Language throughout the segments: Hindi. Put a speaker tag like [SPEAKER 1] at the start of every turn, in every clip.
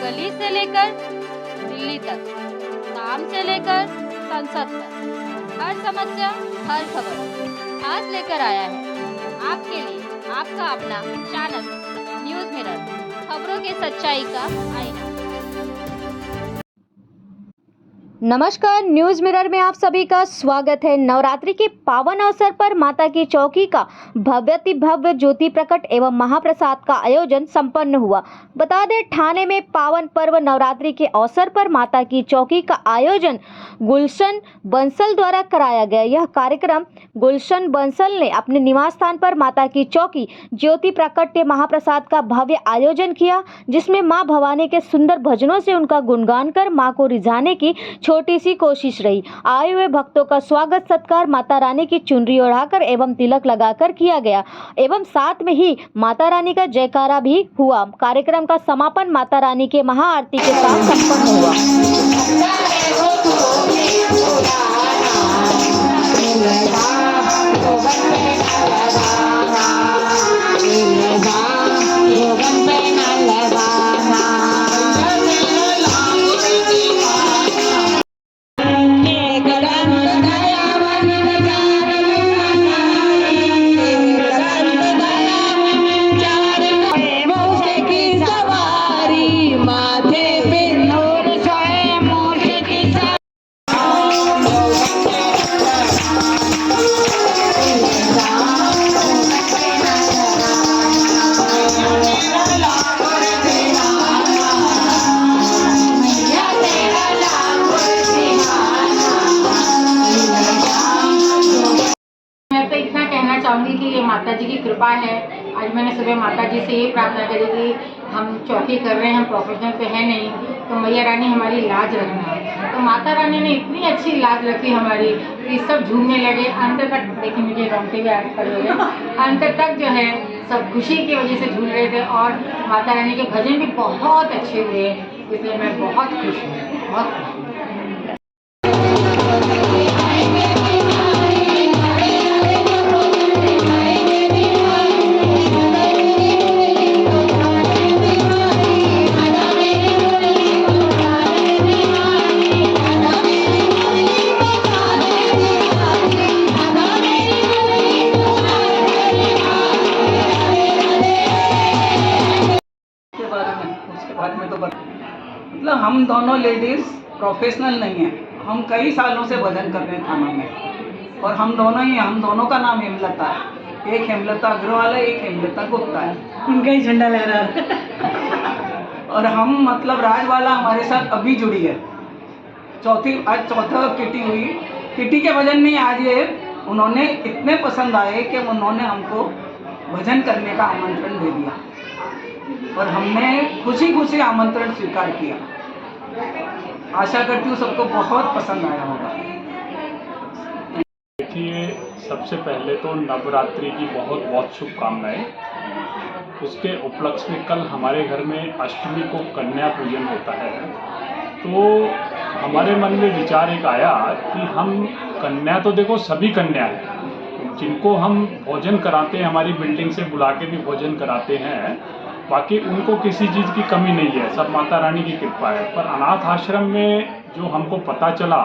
[SPEAKER 1] गली से लेकर दिल्ली तक, काम से लेकर संसद तक, हर समस्या, हर खबर आज लेकर आया है आपके लिए आपका अपना चैनल न्यूज़ मिरर, खबरों की सच्चाई का आईना। नमस्कार, न्यूज़ मिरर में आप सभी का स्वागत है। नवरात्रि के पावन अवसर पर माता की चौकी का भव्य ज्योति प्रकट एवं महाप्रसाद का आयोजन संपन्न हुआ। बता दें, ठाणे में पावन पर्व नवरात्रि के अवसर पर माता की चौकी का आयोजन गुलशन बंसल द्वारा कराया गया। यह कार्यक्रम गुलशन बंसल ने अपने निवास स्थान पर माता की चौकी ज्योति प्रकट महाप्रसाद का भव्य आयोजन किया, जिसमें मां भवानी के सुंदर भजनों से उनका गुणगान कर मां को रिझाने की छोटी सी कोशिश रही। आए हुए भक्तों का स्वागत सत्कार माता रानी की चुनरी ओढ़ाकर एवं तिलक लगाकर किया गया एवं साथ में ही माता रानी का जयकारा भी हुआ। कार्यक्रम का समापन माता रानी के महाआरती के साथ संपन्न हुआ।
[SPEAKER 2] चाहूँगी कि ये माता जी की कृपा है। आज मैंने सुबह माता जी से ये प्रार्थना करी कि हम चौकी कर रहे हैं, हम प्रोफेशनल पे हैं नहीं, तो मैया रानी हमारी लाज रखना। तो माता रानी ने इतनी अच्छी लाज रखी हमारी कि सब झूमने लगे। अंत तक देखिए, मुझे रोंगटे भी खड़े हो गए। अंत तक जो है सब खुशी की वजह से झूल रहे थे और माता रानी के भजन भी बहुत अच्छे हुए, इसलिए मैं बहुत खुश हूँ, बहुत खुश हूँ।
[SPEAKER 3] मतलब हम दोनों लेडीज़ प्रोफेशनल नहीं हैं, हम कई सालों से भजन कर रहे हैं थाना में, और हम दोनों का नाम हेमलता है। एक हेमलता अग्रवाल है, एक हेमलता गुप्ता है,
[SPEAKER 2] उनका ही झंडा लहरा रहा है।
[SPEAKER 3] और हम मतलब राजवाला हमारे साथ अभी जुड़ी है। आज चौथा किटी हुई। किटी के भजन नहीं, आज ये उन्होंने इतने पसंद आए कि उन्होंने हमको भजन करने का आमंत्रण दे दिया और हमने खुशी खुशी आमंत्रण स्वीकार किया। आशा करती हूँ सबको बहुत पसंद आया होगा।
[SPEAKER 4] देखिए, सबसे पहले तो नवरात्रि की बहुत बहुत शुभकामनाएं। उसके उपलक्ष्य में कल हमारे घर में अष्टमी को कन्या पूजन होता है, तो हमारे मन में विचार एक आया कि हम कन्या, तो देखो सभी कन्या हैं जिनको हम भोजन कराते हैं, हमारी बिल्डिंग से बुला के भी भोजन कराते हैं, बाकी उनको किसी चीज़ की कमी नहीं है, सब माता रानी की कृपा है। पर अनाथ आश्रम में जो हमको पता चला,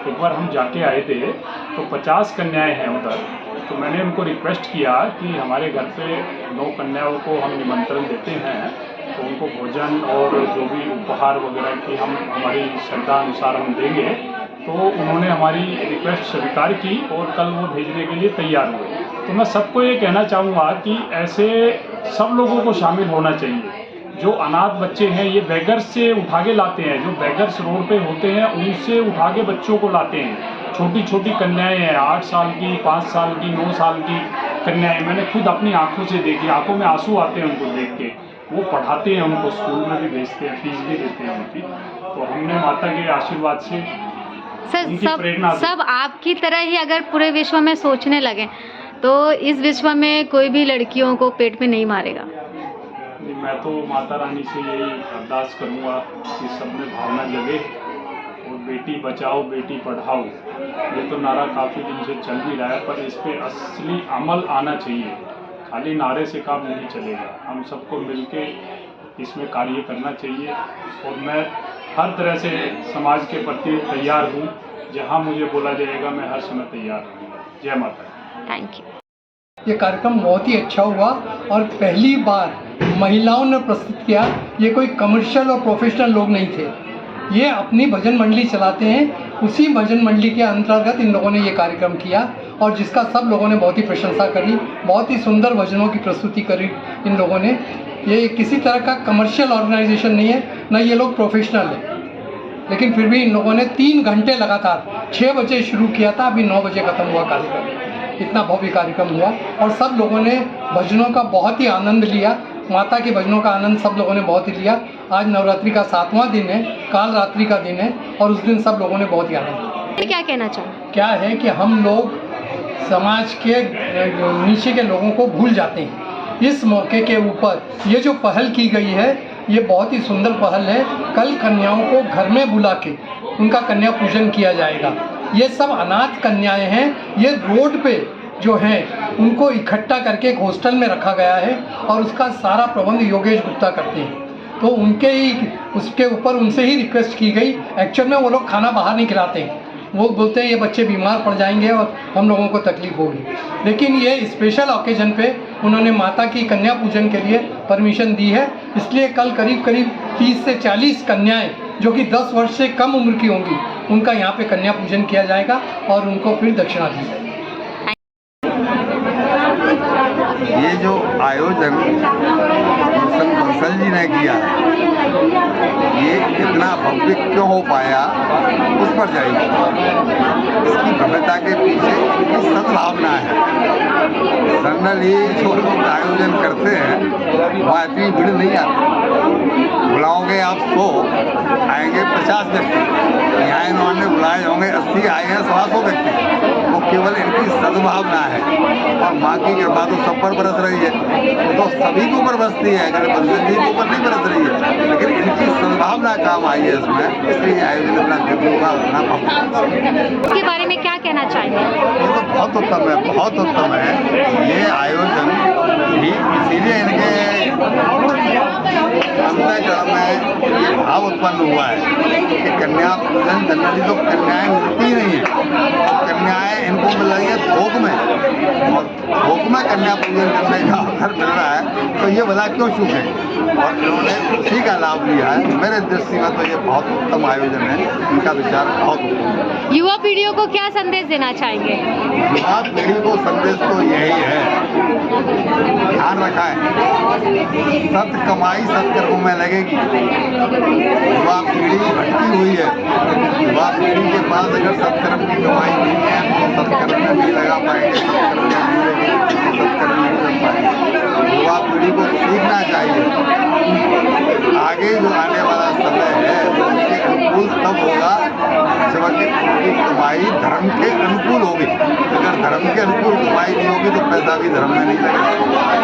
[SPEAKER 4] एक बार हम जाके आए थे तो 50 कन्याएं हैं उधर, तो मैंने उनको रिक्वेस्ट किया कि हमारे घर पे 9 कन्याओं को हम निमंत्रण देते हैं, तो उनको भोजन और जो भी उपहार वगैरह की हम हमारी श्रद्धा अनुसार हम देंगे। तो उन्होंने हमारी रिक्वेस्ट स्वीकार की और कल वो भेजने के लिए तैयार हुए। तो मैं सबको ये कहना चाहूँगा कि ऐसे सब लोगों को शामिल होना चाहिए। जो अनाथ बच्चे हैं, ये बेगर्स से उठा के लाते हैं, जो बेगर्स रोड पे होते हैं उनसे उठा के बच्चों को लाते हैं। छोटी छोटी कन्याएं हैं, 8 साल की, 5 साल की, 9 साल की कन्याएं मैंने खुद अपनी आंखों से देखी, आंखों में आंसू आते हैं उनको देख के। वो पढ़ाते हैं, उनको स्कूल में भी भेजते हैं, फीस भी देते हैं उनकी। तो हमने माता के आशीर्वाद से
[SPEAKER 1] सर, सब आपकी तरह ही अगर पूरे विश्व में सोचने लगे तो इस विश्व में कोई भी लड़कियों को पेट में नहीं मारेगा।
[SPEAKER 4] मैं तो माता रानी से यही अरदास करूँगा कि सब में भावना जगे और बेटी बचाओ बेटी पढ़ाओ, ये तो नारा काफ़ी दिन से चल भी रहा है, पर इस पर असली अमल आना चाहिए। खाली नारे से काम नहीं चलेगा। हम सबको मिलके इसमें कार्य करना चाहिए और मैं हर तरह से समाज के प्रति तैयार हूँ। जहाँ मुझे बोला जाएगा मैं हर समय तैयार रहूँगा। जय माता दी।
[SPEAKER 1] Thank you.
[SPEAKER 5] ये कार्यक्रम बहुत ही अच्छा हुआ और पहली बार महिलाओं ने प्रस्तुत किया। ये कोई कमर्शियल और प्रोफेशनल लोग नहीं थे, ये अपनी भजन मंडली चलाते हैं। उसी भजन मंडली के अंतर्गत इन लोगों ने ये कार्यक्रम किया और जिसका सब लोगों ने बहुत ही प्रशंसा करी। बहुत ही सुंदर भजनों की प्रस्तुति करी इन लोगों ने। ये किसी तरह का कमर्शियल ऑर्गेनाइजेशन नहीं है, ना ये लोग प्रोफेशनल हैं, लेकिन फिर भी इन लोगों ने 3 घंटे लगातार 6 बजे शुरू किया था, अभी 9 बजे ख़त्म हुआ कार्यक्रम। इतना भव्य कार्यक्रम हुआ और सब लोगों ने भजनों का बहुत ही आनंद लिया। माता के भजनों का आनंद सब लोगों ने बहुत ही लिया। आज नवरात्रि का 7वां दिन है, काल रात्रि का दिन है और उस दिन सब लोगों ने बहुत ही आनंद लिया।
[SPEAKER 1] क्या कहना चाहें?
[SPEAKER 5] क्या है कि हम लोग समाज के नीचे के लोगों को भूल जाते हैं। इस मौके के ऊपर ये जो पहल की गई है, ये बहुत ही सुंदर पहल है। कल कन्याओं को घर में बुला के उनका कन्या पूजन किया जाएगा। ये सब अनाथ कन्याएं हैं, ये रोड पे जो हैं उनको इकट्ठा करके एक हॉस्टल में रखा गया है और उसका सारा प्रबंध योगेश गुप्ता करते हैं। तो उनके ही उसके ऊपर उनसे ही रिक्वेस्ट की गई। एक्चुअल में वो लोग खाना बाहर नहीं खिलाते हैं, वो बोलते हैं ये बच्चे बीमार पड़ जाएंगे और हम लोगों को तकलीफ होगी। लेकिन ये स्पेशल ओकेजन पे उन्होंने माता की कन्या पूजन के लिए परमिशन दी है। इसलिए कल करीब 30 से 40 कन्याएं जो कि 10 वर्ष से कम उम्र की होंगी, उनका यहाँ पे कन्या पूजन किया जाएगा और उनको फिर दक्षिणा दी जाएगी।
[SPEAKER 6] ये जो आयोजन बंसल जी ने किया है, ये इतना भव्य क्यों हो पाया उस पर जाइए। इसकी भव्यता के पीछे इनकी सद्भावना है। जनरली जो लोग आयोजन करते हैं वहाँ इतनी भीड़ नहीं आती। बुलाओगे आप 100, आएंगे 50 व्यक्ति। यहाँ इन्होंने बुलाए होंगे 80, आए हैं 100 व्यक्ति। वो केवल इनकी सद्भावना है और माँ की कृपा तो सब पर बरस रही है। वो तो सभी के ऊपर बरसती है, अगर बंसल जी के ऊपर नहीं बरस रही है, लेकिन इनकी सद्भावना काम आई है इसमें, इसलिए आयोजन इतना दिव्य होगा, उतना भव्य।
[SPEAKER 1] इसके बारे में क्या कहना चाहेंगे?
[SPEAKER 6] ये तो बहुत उत्तम है, बहुत उत्तम है ये आयोजन भी। इसीलिए इनके अंतःकरण में ये भाव उत्पन्न हुआ है कि कन्या पूजन जनरली तो कन्याएं मिलती नहीं है, कन्याएं इनको मिल रही है थोक में, और थोक में कन्या पूजन करने का अवसर मिल रहा है, तो ये भला क्यों चूके। और इन्होंने उसी का लाभ लिया है। मेरे दृष्टि में तो ये बहुत उत्तम आयोजन है, इनका विचार बहुत उत्तम है।
[SPEAKER 1] युवा पीढ़ियों को क्या संदेश देना चाहेंगे?
[SPEAKER 6] युवा पीढ़ी को संदेश तो यही है, ध्यान रखा है सत कमाई सत्कर्मों में लगेगी। युवा पीढ़ी भटकी हुई है। युवा पीढ़ी के पास अगर सत्कर्म की कमाई नहीं है तो सत्कर्म में नहीं लगा पाएंगे, सत्कर्म में नहीं लगेगी तो सत्कर्म नहीं कर पाएंगे। युवा पीढ़ी को सीखना चाहिए। आगे जो आने वाला समय है वो उसके अनुकूल तब होगा जब उनकी कमाई धर्म के अनुकूल होगी। अगर धर्म के अनुकूल कमाई नहीं होगी तो पैसा भी धर्म में नहीं लगेगा।